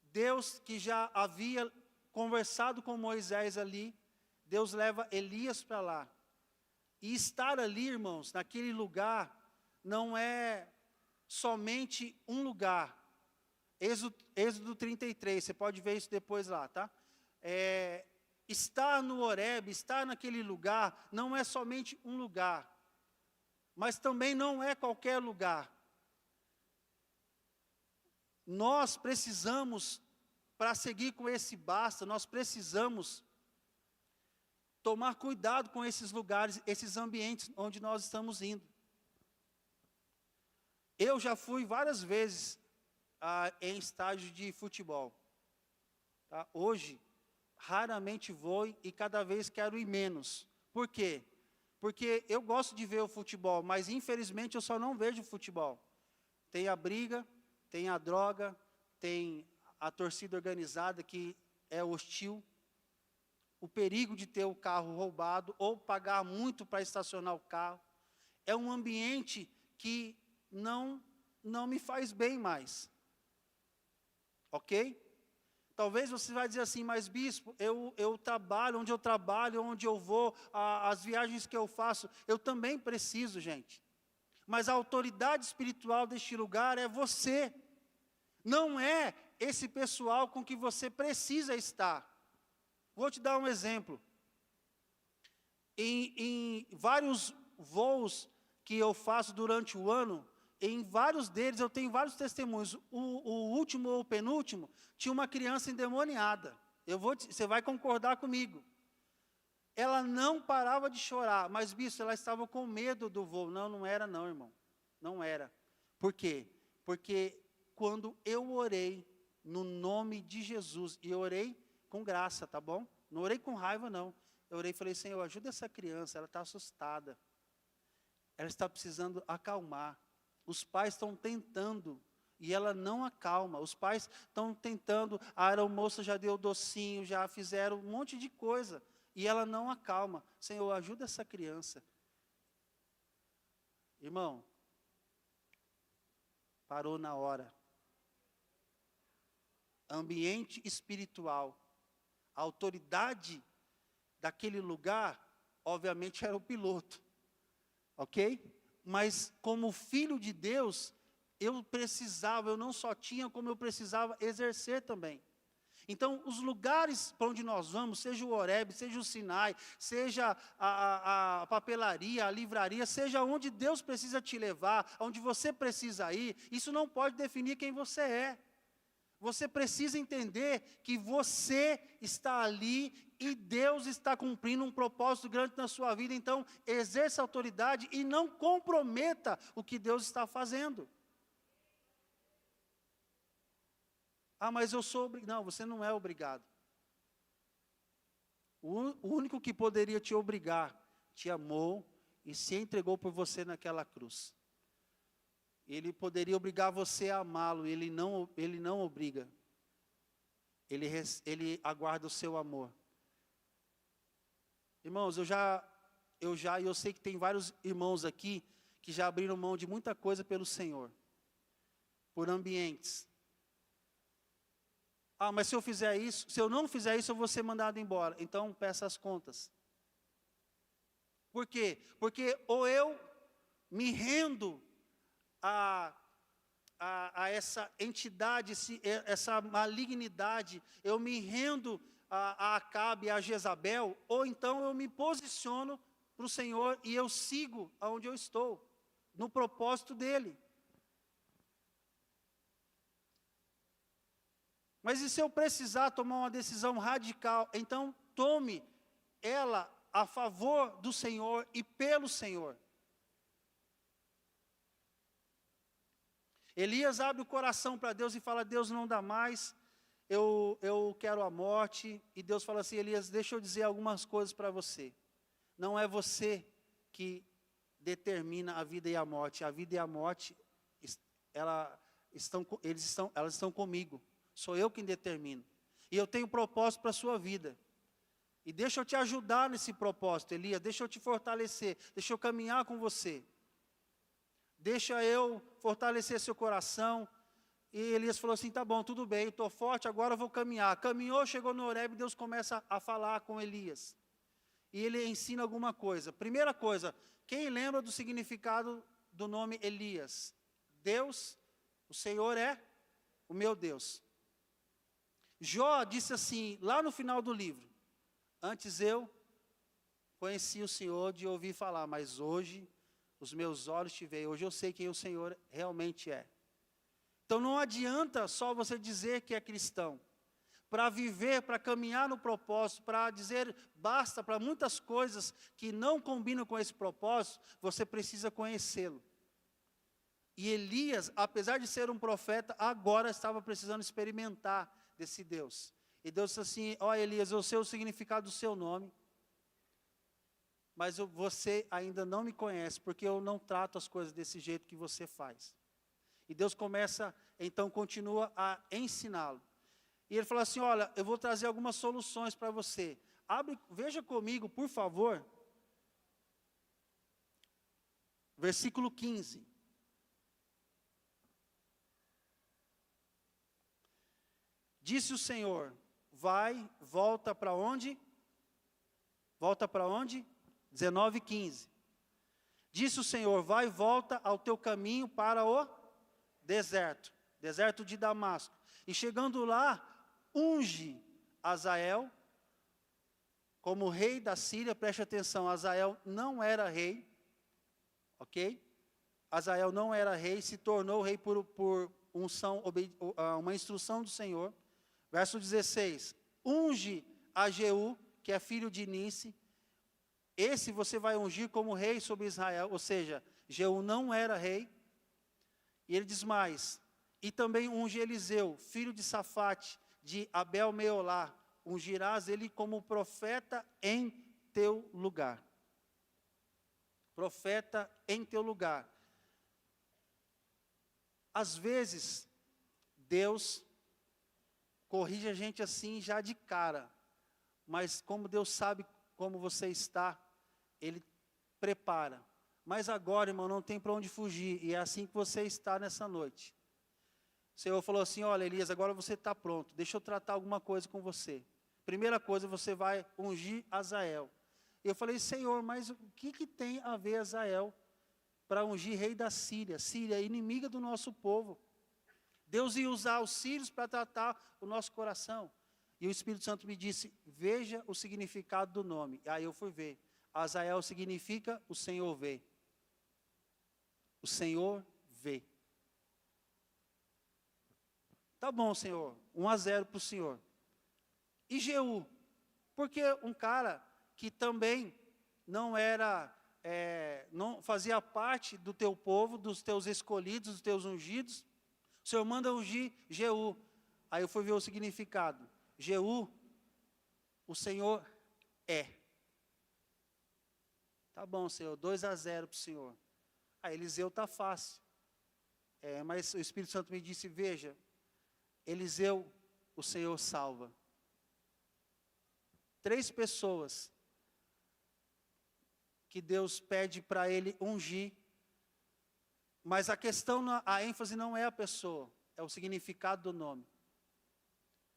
Deus que já havia conversado com Moisés ali, Deus leva Elias para lá. E estar ali, irmãos, naquele lugar, não é somente um lugar. Êxodo 33, você pode ver isso depois lá, tá? Estar no Horebe, estar naquele lugar, não é somente um lugar, mas também não é qualquer lugar. Nós precisamos, para seguir com esse basta, nós precisamos tomar cuidado com esses lugares, esses ambientes onde nós estamos indo. Eu já fui várias vezes em estádio de futebol. Tá? Hoje, raramente vou e cada vez quero ir menos. Por quê? Porque eu gosto de ver o futebol, mas infelizmente eu só não vejo futebol. Tem a briga, tem a droga, tem a torcida organizada que é hostil, o perigo de ter o carro roubado ou pagar muito para estacionar o carro. É um ambiente que não me faz bem mais. Ok? Talvez você vai dizer assim, mas bispo, eu trabalho, onde eu vou, as viagens que eu faço, eu também preciso, gente. Mas a autoridade espiritual deste lugar é você. Não é esse pessoal com que você precisa estar. Vou te dar um exemplo. Em vários voos que eu faço durante o ano, em vários deles eu tenho vários testemunhos. O último ou o penúltimo tinha uma criança endemoniada. Você vai concordar comigo. Ela não parava de chorar, mas bispo, ela estava com medo do voo. Não era não, irmão. Não era. Por quê? Porque quando eu orei no nome de Jesus, e eu orei com graça, tá bom? Não orei com raiva, não. Eu orei e falei, Senhor, ajuda essa criança, ela está assustada. Ela está precisando acalmar. Os pais estão tentando, e ela não acalma. Os pais estão tentando, a aeromoça já deu docinho, já fizeram um monte de coisa, e ela não acalma. Senhor, ajuda essa criança. Irmão, parou na hora. Ambiente espiritual, a autoridade daquele lugar, obviamente era o piloto, ok? Mas como filho de Deus, eu não só tinha, como eu precisava exercer também. Então, os lugares para onde nós vamos, seja o Horebe, seja o Sinai, seja a papelaria, a livraria, seja onde Deus precisa te levar, onde você precisa ir, isso não pode definir quem você é. Você precisa entender que você está ali e Deus está cumprindo um propósito grande na sua vida. Então, exerça autoridade e não comprometa o que Deus está fazendo. Ah, mas eu sou obrigado. Não, você não é obrigado. O único que poderia te obrigar, te amou e se entregou por você naquela cruz. Ele poderia obrigar você a amá-lo, ele não obriga. Ele aguarda o seu amor. Irmãos, eu sei que tem vários irmãos aqui que já abriram mão de muita coisa pelo Senhor. Por ambientes. Ah, mas se eu não fizer isso, eu vou ser mandado embora. Então, peça as contas. Por quê? Porque ou eu me rendo a essa entidade, essa malignidade, eu me rendo a Acabe, a Jezabel, ou então eu me posiciono para o Senhor e eu sigo aonde eu estou, no propósito dEle. Mas e se eu precisar tomar uma decisão radical, então tome ela a favor do Senhor e pelo Senhor. Elias abre o coração para Deus e fala, Deus não dá mais, eu quero a morte. E Deus fala assim, Elias, deixa eu dizer algumas coisas para você. Não é você que determina a vida e a morte a morte, elas estão comigo. Sou eu quem determino. E eu tenho propósito para a sua vida. E deixa eu te ajudar nesse propósito, Elias. Deixa eu te fortalecer. Deixa eu caminhar com você. Deixa eu fortalecer seu coração. E Elias falou assim, tá bom, tudo bem, estou forte, agora eu vou caminhar. Caminhou, chegou no Horebe, Deus começa a falar com Elias. E ele ensina alguma coisa. Primeira coisa, quem lembra do significado do nome Elias? Deus, o Senhor é o meu Deus. Jó disse assim, lá no final do livro, antes eu conheci o Senhor de ouvir falar, mas hoje os meus olhos te veem, hoje eu sei quem o Senhor realmente é. Então não adianta só você dizer que é cristão. Para viver, para caminhar no propósito, para dizer basta para muitas coisas que não combinam com esse propósito, você precisa conhecê-lo. E Elias, apesar de ser um profeta, agora estava precisando experimentar desse Deus. E Deus disse assim, ó Elias, eu sei o significado do seu nome, mas você ainda não me conhece, porque eu não trato as coisas desse jeito que você faz. E Deus começa, então continua a ensiná-lo. E ele falou assim, olha, eu vou trazer algumas soluções para você. Veja comigo, por favor, versículo 15. Disse o Senhor, vai, volta para onde? Volta para onde? 19:15. Disse o Senhor, vai, volta ao teu caminho para o deserto, deserto de Damasco. E chegando lá, unge Azael como rei da Síria. Preste atenção, Azael não era rei, ok? Azael não era rei, se tornou rei por unção, uma instrução do Senhor. Verso 16, unge a Jeú, que é filho de Nice. Esse você vai ungir como rei sobre Israel, ou seja, Jeú não era rei. E ele diz mais, e também unge Eliseu, filho de Safate, de Abel-Meolá, ungirás ele como profeta em teu lugar. Profeta em teu lugar. Às vezes, Deus corrige a gente assim já de cara, mas como Deus sabe como você está, Ele prepara. Mas agora, irmão, não tem para onde fugir, e é assim que você está nessa noite. O Senhor falou assim, olha Elias, agora você está pronto, deixa eu tratar alguma coisa com você. Primeira coisa, você vai ungir Azael. E eu falei, Senhor, mas o que tem a ver Azael para ungir rei da Síria? Síria é inimiga do nosso povo. Deus ia usar os sírios para tratar o nosso coração. E o Espírito Santo me disse, veja o significado do nome. Aí eu fui ver. Azael significa o Senhor vê. O Senhor vê. Tá bom, Senhor. 1-0 para o Senhor. E Jeú? Porque um cara que também não era, não fazia parte do teu povo, dos teus escolhidos, dos teus ungidos, o Senhor manda ungir Jeú. Aí eu fui ver o significado. Jeú, o Senhor é. Tá bom, Senhor, 2-0 para o Senhor. Aí Eliseu está fácil. Mas o Espírito Santo me disse, veja, Eliseu, o Senhor salva. 3 pessoas que Deus pede para ele ungir, mas a questão, a ênfase não é a pessoa, é o significado do nome.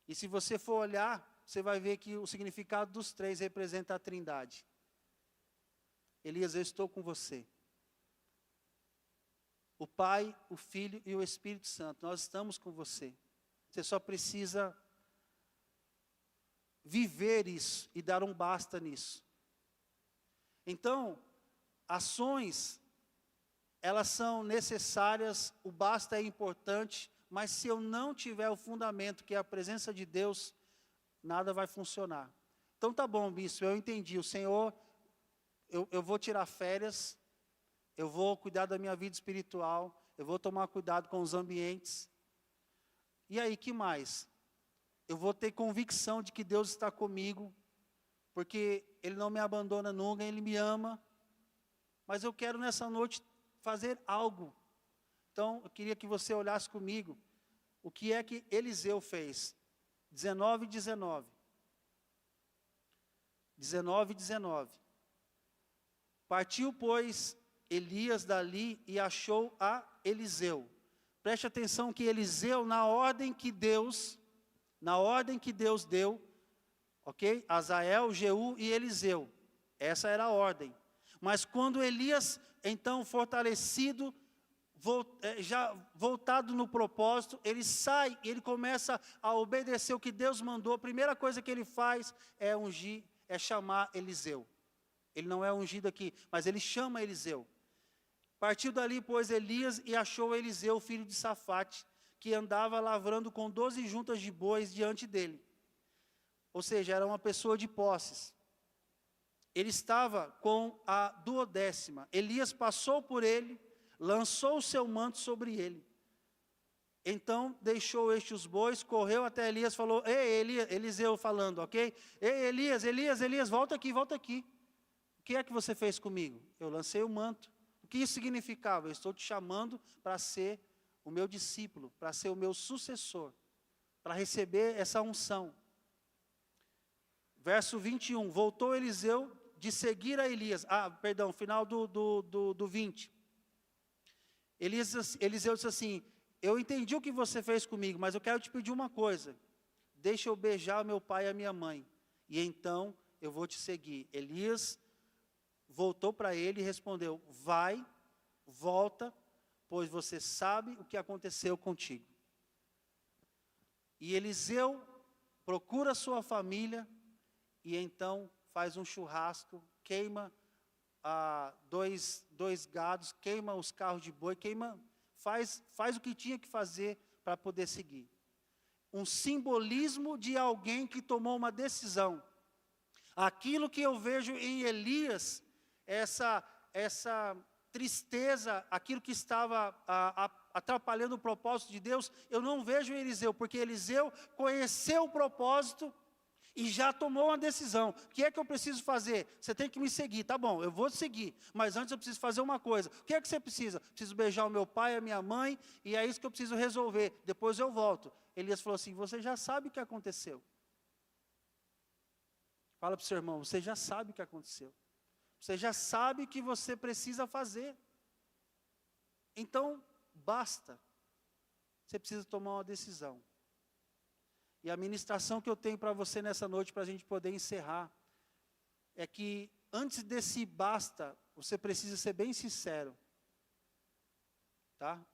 E se você for olhar, você vai ver que o significado dos 3 representa a Trindade. Elias, eu estou com você. O Pai, o Filho e o Espírito Santo, nós estamos com você. Você só precisa viver isso e dar um basta nisso. Então, ações, elas são necessárias, o basta é importante, mas se eu não tiver o fundamento, que é a presença de Deus, nada vai funcionar. Então tá bom, bispo, eu entendi, o Senhor, eu vou tirar férias, eu vou cuidar da minha vida espiritual, eu vou tomar cuidado com os ambientes. E aí, que mais? Eu vou ter convicção de que Deus está comigo, porque Ele não me abandona nunca, Ele me ama. Mas eu quero nessa noite fazer algo. Então, eu queria que você olhasse comigo, o que é que Eliseu fez. 19:19. 19:19. Partiu, pois, Elias dali e achou a Eliseu. Preste atenção que Eliseu, na ordem que Deus deu, ok? Azael, Jeú e Eliseu. Essa era a ordem. Mas quando Elias, então fortalecido, já voltado no propósito, ele sai, ele começa a obedecer o que Deus mandou. A primeira coisa que ele faz é ungir, é chamar Eliseu. Ele não é ungido aqui, mas ele chama Eliseu. Partiu dali, pois, Elias e achou Eliseu, filho de Safate, que andava lavrando com 12 juntas de bois diante dele. Ou seja, era uma pessoa de posses. Ele estava com a 12ª. Elias passou por ele, lançou o seu manto sobre ele. Então deixou os bois, correu até Elias, falou, ei, Eliseu falando, ok? Ei, Elias, volta aqui. O que é que você fez comigo? Eu lancei o manto. O que isso significava? Eu estou te chamando para ser o meu discípulo, para ser o meu sucessor, para receber essa unção. Verso 21, voltou Eliseu de seguir a Elias. Final do 20. Eliseu disse assim, eu entendi o que você fez comigo, mas eu quero te pedir uma coisa. deixa eu beijar meu pai e a minha mãe, e então eu vou te seguir. Elias voltou para ele e respondeu, vai, volta, pois você sabe o que aconteceu contigo. E Eliseu procura sua família, e então faz um churrasco, queima dois gados, queima os carros de boi, faz o que tinha que fazer para poder seguir. Um simbolismo de alguém que tomou uma decisão. Aquilo que eu vejo em Elias, essa tristeza, aquilo que estava atrapalhando o propósito de Deus, eu não vejo em Eliseu, porque Eliseu conheceu o propósito e já tomou uma decisão. O que é que eu preciso fazer? Você tem que me seguir, tá bom, eu vou te seguir, mas antes eu preciso fazer uma coisa. O que é que você precisa? Preciso beijar o meu pai e a minha mãe, e é isso que eu preciso resolver, depois eu volto. Elias falou assim, você já sabe o que aconteceu. Fala para o seu irmão, você já sabe o que aconteceu. Você já sabe o que você precisa fazer. Então, basta. Você precisa tomar uma decisão. E a ministração que eu tenho para você nessa noite, para a gente poder encerrar, é que antes desse basta, você precisa ser bem sincero. Tá?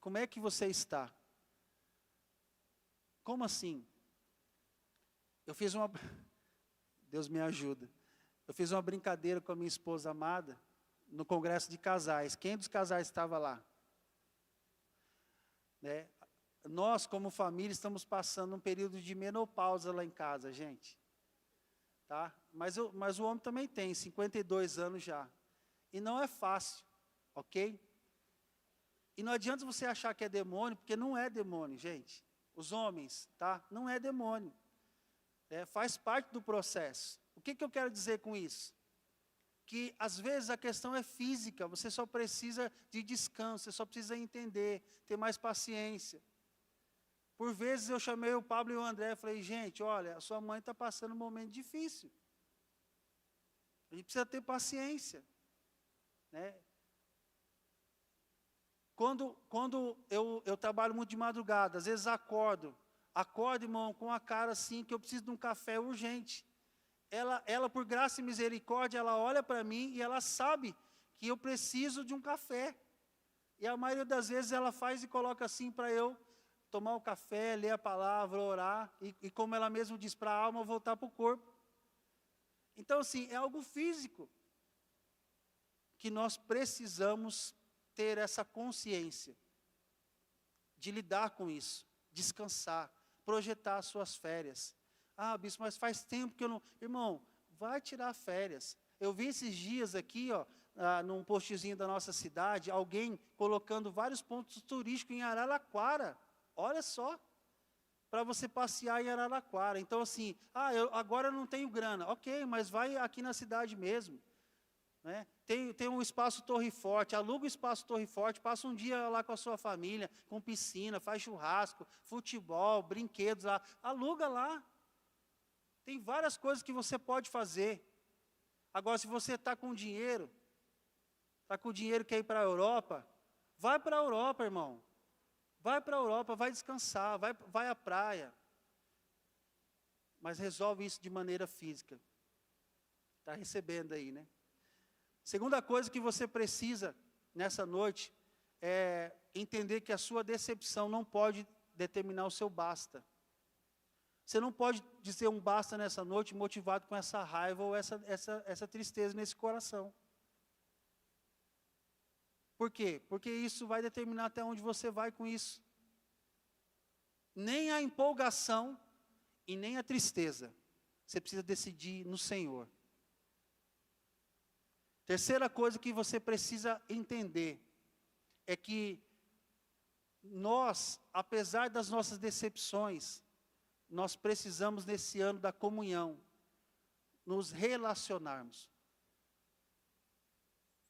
Como é que você está? Como assim? Deus me ajuda. Eu fiz uma brincadeira com a minha esposa amada, no congresso de casais. Quem dos casais estava lá? Né? Nós, como família, estamos passando um período de menopausa lá em casa, gente. Tá? Mas o homem também tem 52 anos já. E não é fácil, ok? E não adianta você achar que é demônio, porque não é demônio, gente. Os homens, tá? Não é demônio. Faz parte do processo. O que eu quero dizer com isso? Que às vezes a questão é física, você só precisa de descanso, você só precisa entender, ter mais paciência. Por vezes eu chamei o Pablo e o André e falei, gente, olha, a sua mãe está passando um momento difícil. A gente precisa ter paciência. Né? Quando eu trabalho muito de madrugada, às vezes acordo, irmão, com a cara assim, que eu preciso de um café urgente. Ela, por graça e misericórdia, ela olha para mim e ela sabe que eu preciso de um café. E a maioria das vezes ela faz e coloca assim para eu tomar o café, ler a palavra, orar, e como ela mesma diz, para a alma voltar para o corpo. Então, assim, é algo físico que nós precisamos ter essa consciência de lidar com isso, descansar, projetar as suas férias. Ah, bispo, mas faz tempo que eu não... Irmão, vai tirar férias. Eu vi esses dias aqui, num postzinho da nossa cidade, alguém colocando vários pontos turísticos em Araraquara. Olha só, para você passear em Araraquara. Então, assim, agora eu não tenho grana. Ok, mas vai aqui na cidade mesmo. Né? Tem um espaço Torre Forte, aluga o espaço Torre Forte, passa um dia lá com a sua família, com piscina, faz churrasco, futebol, brinquedos lá. Aluga lá. Tem várias coisas que você pode fazer. Agora, se você está com dinheiro e quer ir para a Europa, vai para a Europa, irmão. Vai para a Europa, vai descansar, vai à praia. Mas resolve isso de maneira física. Está recebendo aí, né? Segunda coisa que você precisa nessa noite é entender que a sua decepção não pode determinar o seu basta. Você não pode dizer um basta nessa noite motivado com essa raiva ou essa tristeza nesse coração. Por quê? Porque isso vai determinar até onde você vai com isso. Nem a empolgação e nem a tristeza. Você precisa decidir no Senhor. Terceira coisa que você precisa entender é que nós, apesar das nossas decepções, nós precisamos nesse ano da comunhão, nos relacionarmos.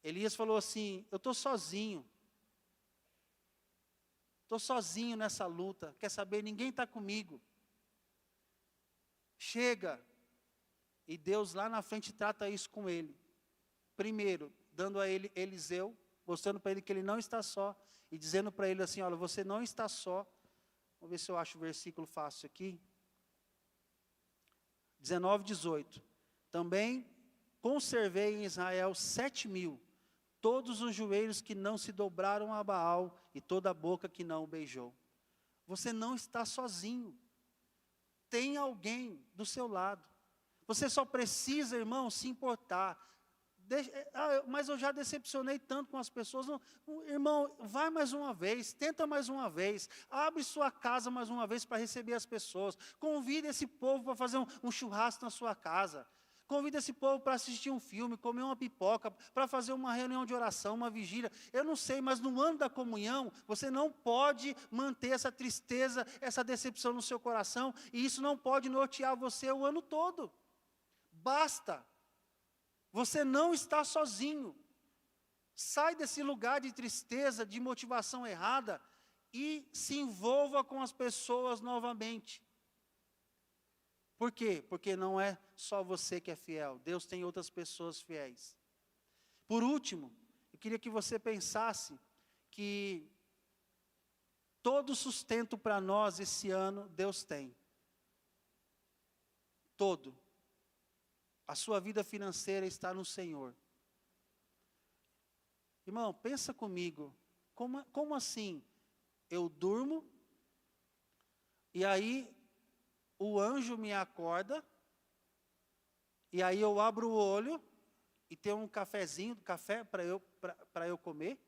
Elias falou assim, eu estou sozinho nessa luta, quer saber, ninguém está comigo. Chega, e Deus lá na frente trata isso com ele. Primeiro, dando a ele Eliseu, mostrando para ele que ele não está só, e dizendo para ele assim, olha, você não está só, Vamos ver se eu acho o versículo fácil aqui. 19, 18. Também conservei em Israel 7.000, todos os joelhos que não se dobraram a Baal e toda a boca que não o beijou. Você não está sozinho. Tem alguém do seu lado. Você só precisa, irmão, se importar. Mas eu já decepcionei tanto com as pessoas. Irmão, vai mais uma vez, tenta mais uma vez. Abre sua casa mais uma vez para receber as pessoas. Convida esse povo para fazer um churrasco na sua casa. Convida esse povo para assistir um filme, comer uma pipoca, para fazer uma reunião de oração, uma vigília. Eu não sei, mas no ano da comunhão, você não pode manter essa tristeza, essa decepção no seu coração, e isso não pode nortear você o ano todo. Basta. Você não está sozinho. Sai desse lugar de tristeza, de motivação errada, e se envolva com as pessoas novamente. Por quê? Porque não é só você que é fiel. Deus tem outras pessoas fiéis. Por último, eu queria que você pensasse que todo sustento para nós esse ano, Deus tem. Todo. A sua vida financeira está no Senhor. Irmão, pensa comigo. Como assim? Eu durmo, e aí o anjo me acorda, e aí eu abro o olho, e tem um café para eu comer.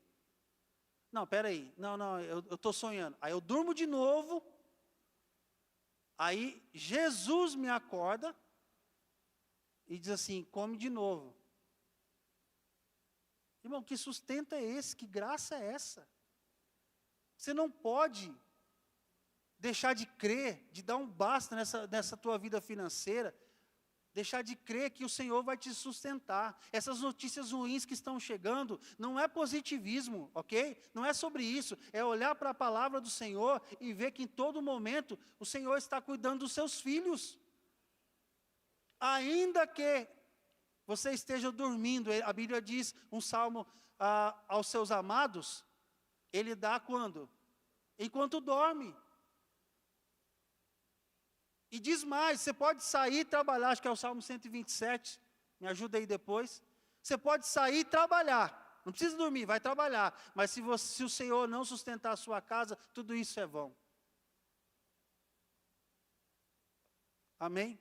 Não, peraí, não, eu estou sonhando. Aí eu durmo de novo, aí Jesus me acorda, e diz assim, come de novo. Irmão, que sustento é esse? Que graça é essa? Você não pode deixar de crer, de dar um basta nessa tua vida financeira, deixar de crer que o Senhor vai te sustentar. Essas notícias ruins que estão chegando, não é positivismo, ok? Não é sobre isso, é olhar para a palavra do Senhor e ver que em todo momento o Senhor está cuidando dos seus filhos. Ainda que você esteja dormindo, a Bíblia diz, um salmo aos seus amados, Ele dá quando? Enquanto dorme. E diz mais, você pode sair e trabalhar, acho que é o Salmo 127, me ajuda aí depois. Você pode sair e trabalhar, não precisa dormir, vai trabalhar. Mas se o Senhor não sustentar a sua casa, tudo isso é vão. Amém?